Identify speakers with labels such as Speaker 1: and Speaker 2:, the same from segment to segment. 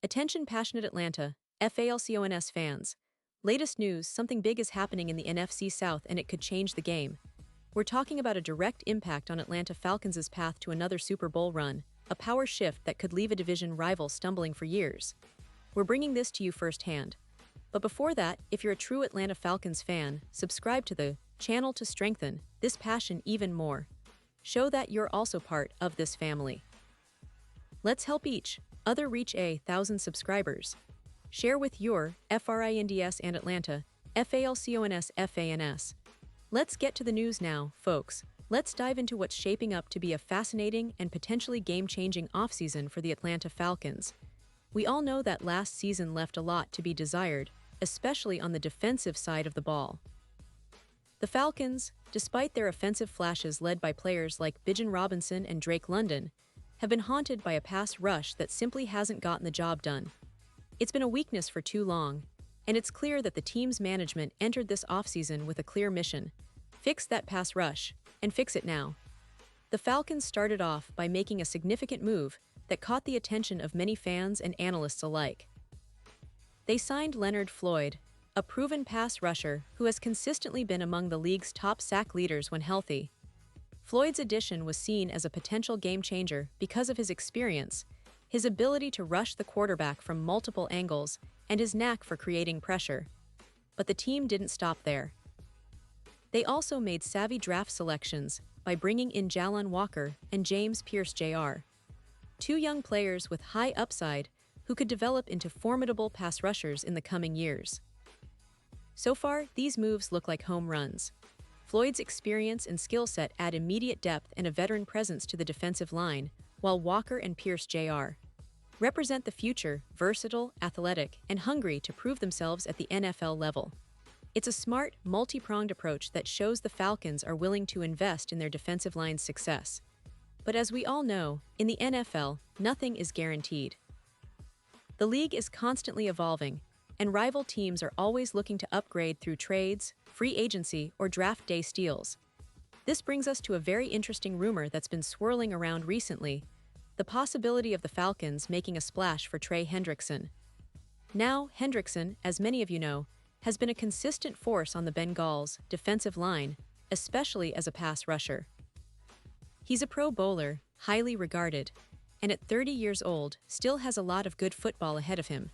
Speaker 1: Attention passionate Atlanta, Falcons fans. Latest news, something big is happening in the NFC South and it could change the game. We're talking about a direct impact on Atlanta Falcons' path to another Super Bowl run, a power shift that could leave a division rival stumbling for years. We're bringing this to you firsthand. But before that, if you're a true Atlanta Falcons fan, subscribe to the channel to strengthen this passion even more. Show that you're also part of this family. Let's help each other reach 1,000 subscribers. Share with your FRINDS and Atlanta, FALCONS FANS. Let's get to the news now, folks. Let's dive into what's shaping up to be a fascinating and potentially game-changing offseason for the Atlanta Falcons. We all know that last season left a lot to be desired, especially on the defensive side of the ball. The Falcons, despite their offensive flashes led by players like Bijan Robinson and Drake London, have been haunted by a pass rush that simply hasn't gotten the job done. It's been a weakness for too long, and it's clear that the team's management entered this offseason with a clear mission: fix that pass rush, and fix it now. The Falcons started off by making a significant move that caught the attention of many fans and analysts alike. They signed Leonard Floyd, a proven pass rusher who has consistently been among the league's top sack leaders when healthy. Floyd's addition was seen as a potential game-changer because of his experience, his ability to rush the quarterback from multiple angles, and his knack for creating pressure. But the team didn't stop there. They also made savvy draft selections by bringing in Jalon Walker and James Pierce Jr., two young players with high upside who could develop into formidable pass rushers in the coming years. So far, these moves look like home runs. Floyd's experience and skill set add immediate depth and a veteran presence to the defensive line, while Walker and Pierce Jr. represent the future, versatile, athletic, and hungry to prove themselves at the NFL level. It's a smart, multi-pronged approach that shows the Falcons are willing to invest in their defensive line's success. But as we all know, in the NFL, nothing is guaranteed. The league is constantly evolving, and rival teams are always looking to upgrade through trades, free agency, or draft day steals. This brings us to a very interesting rumor that's been swirling around recently: the possibility of the Falcons making a splash for Trey Hendricksom. Now, Hendricksom, as many of you know, has been a consistent force on the Bengals' defensive line, especially as a pass rusher. He's a Pro Bowler, highly regarded, and at 30 years old, still has a lot of good football ahead of him.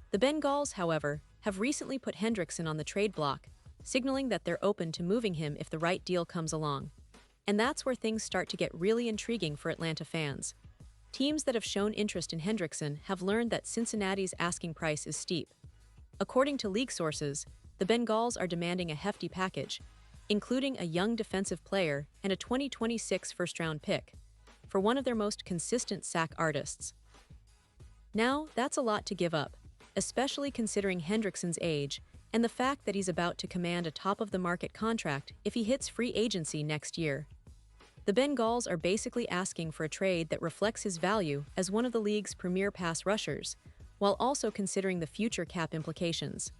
Speaker 1: The Bengals, however, have recently put Hendricksom on the trade block, signaling that they're open to moving him if the right deal comes along. And that's where things start to get really intriguing for Atlanta fans. Teams that have shown interest in Hendricksom have learned that Cincinnati's asking price is steep. According to league sources, the Bengals are demanding a hefty package, including a young defensive player and a 2026 first-round pick, for one of their most consistent sack artists. Now, that's a lot to give up, especially considering Hendrickson's age and the fact that he's about to command a top-of-the-market contract if he hits free agency next year. The Bengals are basically asking for a trade that reflects his value as one of the league's premier pass rushers, while also considering the future cap implications.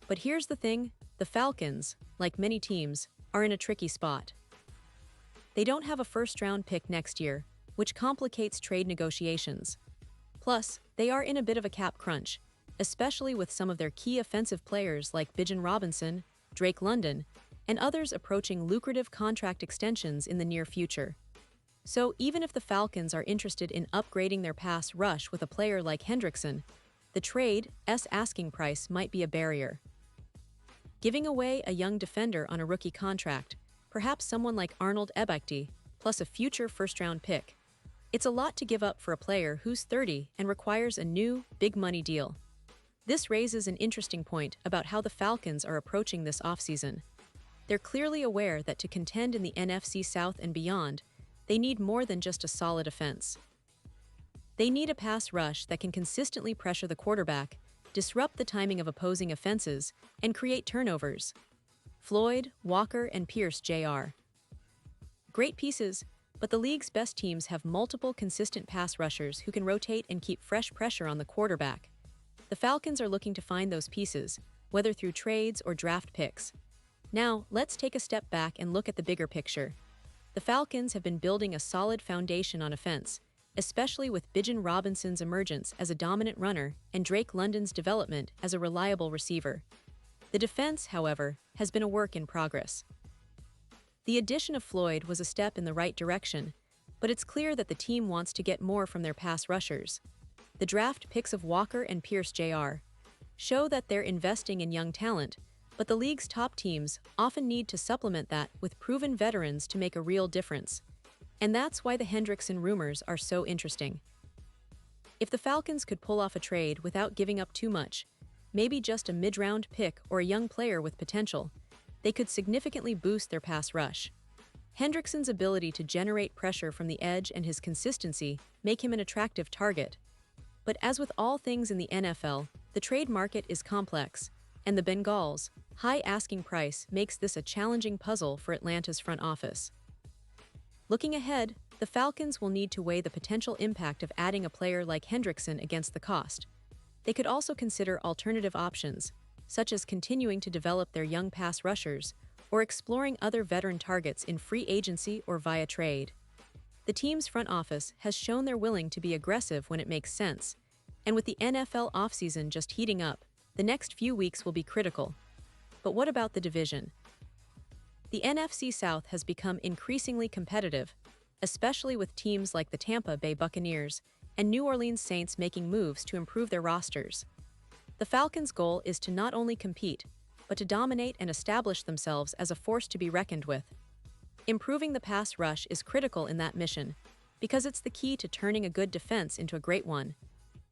Speaker 1: But here's the thing: the Falcons, like many teams, are in a tricky spot. They don't have a first-round pick next year, which complicates trade negotiations. Plus, they are in a bit of a cap crunch, especially with some of their key offensive players like Bijan Robinson, Drake London, and others approaching lucrative contract extensions in the near future. So even if the Falcons are interested in upgrading their pass rush with a player like Hendricksom, the trade's asking price might be a barrier. Giving away a young defender on a rookie contract, perhaps someone like Arnold Ebiketie, plus a future first-round pick, it's a lot to give up for a player who's 30 and requires a new, big-money deal. This raises an interesting point about how the Falcons are approaching this offseason. They're clearly aware that to contend in the NFC South and beyond, they need more than just a solid offense. They need a pass rush that can consistently pressure the quarterback, disrupt the timing of opposing offenses, and create turnovers. Floyd, Walker, and Pierce Jr. Great pieces, but the league's best teams have multiple consistent pass rushers who can rotate and keep fresh pressure on the quarterback. The Falcons are looking to find those pieces, whether through trades or draft picks. Now, let's take a step back and look at the bigger picture. The Falcons have been building a solid foundation on offense, especially with Bijan Robinson's emergence as a dominant runner and Drake London's development as a reliable receiver. The defense, however, has been a work in progress. The addition of Floyd was a step in the right direction, but it's clear that the team wants to get more from their pass rushers. The draft picks of Walker and Pierce Jr. show that they're investing in young talent, but the league's top teams often need to supplement that with proven veterans to make a real difference. And that's why the Hendricksom rumors are so interesting. If the Falcons could pull off a trade without giving up too much, maybe just a mid-round pick or a young player with potential, they could significantly boost their pass rush. Hendrickson's ability to generate pressure from the edge and his consistency make him an attractive target. But as with all things in the NFL, the trade market is complex, and the Bengals' high asking price makes this a challenging puzzle for Atlanta's front office. Looking ahead, the Falcons will need to weigh the potential impact of adding a player like Hendrickson against the cost. They could also consider alternative options, such as continuing to develop their young pass rushers or exploring other veteran targets in free agency or via trade. The team's front office has shown they're willing to be aggressive when it makes sense, and with the NFL offseason just heating up, the next few weeks will be critical. But what about the division? The NFC South has become increasingly competitive, especially with teams like the Tampa Bay Buccaneers and New Orleans Saints making moves to improve their rosters. The Falcons' goal is to not only compete, but to dominate and establish themselves as a force to be reckoned with. Improving the pass rush is critical in that mission, because it's the key to turning a good defense into a great one,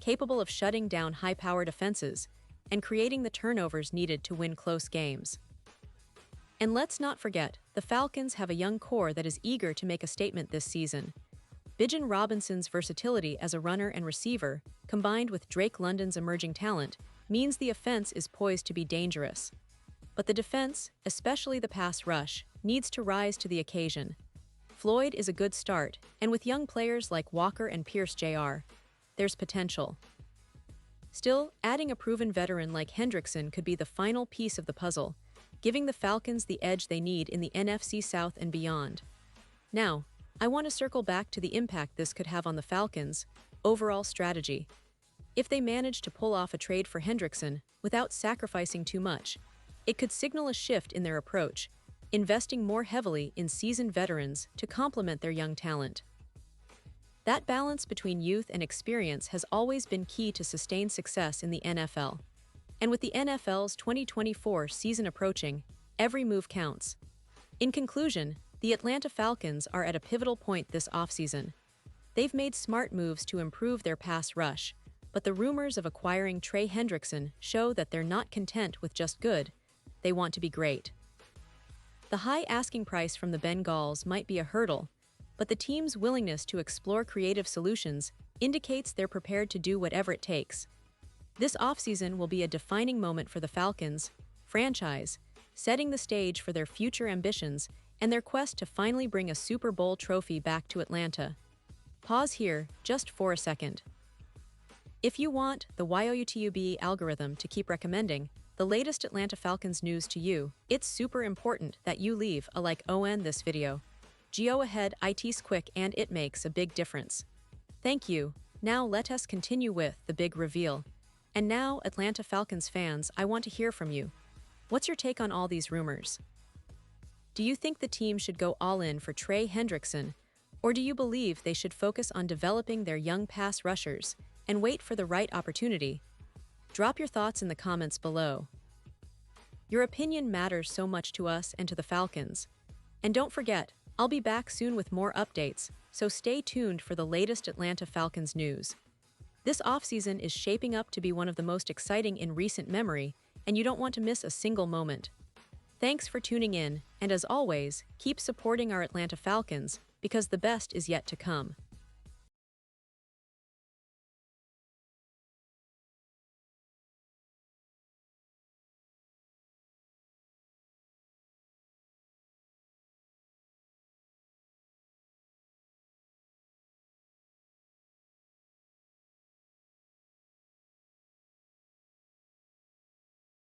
Speaker 1: capable of shutting down high-powered offenses and creating the turnovers needed to win close games. And let's not forget, the Falcons have a young core that is eager to make a statement this season. Bijan Robinson's versatility as a runner and receiver, combined with Drake London's emerging talent, means the offense is poised to be dangerous. But the defense, especially the pass rush, needs to rise to the occasion. Floyd is a good start, and with young players like Walker and Pierce Jr., there's potential. Still, adding a proven veteran like Hendrickson could be the final piece of the puzzle, giving the Falcons the edge they need in the NFC South and beyond. Now, I want to circle back to the impact this could have on the Falcons' overall strategy. If they manage to pull off a trade for Hendrickson without sacrificing too much, it could signal a shift in their approach, investing more heavily in seasoned veterans to complement their young talent. That balance between youth and experience has always been key to sustained success in the NFL. And with the NFL's 2024 season approaching, every move counts. In conclusion, the Atlanta Falcons are at a pivotal point this offseason. They've made smart moves to improve their pass rush, but the rumors of acquiring Trey Hendrickson show that they're not content with just good, they want to be great. The high asking price from the Bengals might be a hurdle, but the team's willingness to explore creative solutions indicates they're prepared to do whatever it takes. This offseason will be a defining moment for the Falcons' franchise, setting the stage for their future ambitions and their quest to finally bring a Super Bowl trophy back to Atlanta. Pause here just for a second. If you want the YouTube algorithm to keep recommending the latest Atlanta Falcons news to you, it's super important that you leave a like on this video. Go ahead, it's quick and it makes a big difference. Thank you. Now let us continue with the big reveal. And now, Atlanta Falcons fans, I want to hear from you. What's your take on all these rumors? Do you think the team should go all in for Trey Hendrickson, or do you believe they should focus on developing their young pass rushers and wait for the right opportunity? Drop your thoughts in the comments below. Your opinion matters so much to us and to the Falcons. And don't forget, I'll be back soon with more updates, so stay tuned for the latest Atlanta Falcons news. This offseason is shaping up to be one of the most exciting in recent memory, and you don't want to miss a single moment. Thanks for tuning in, and as always, keep supporting our Atlanta Falcons, because the best is yet to come.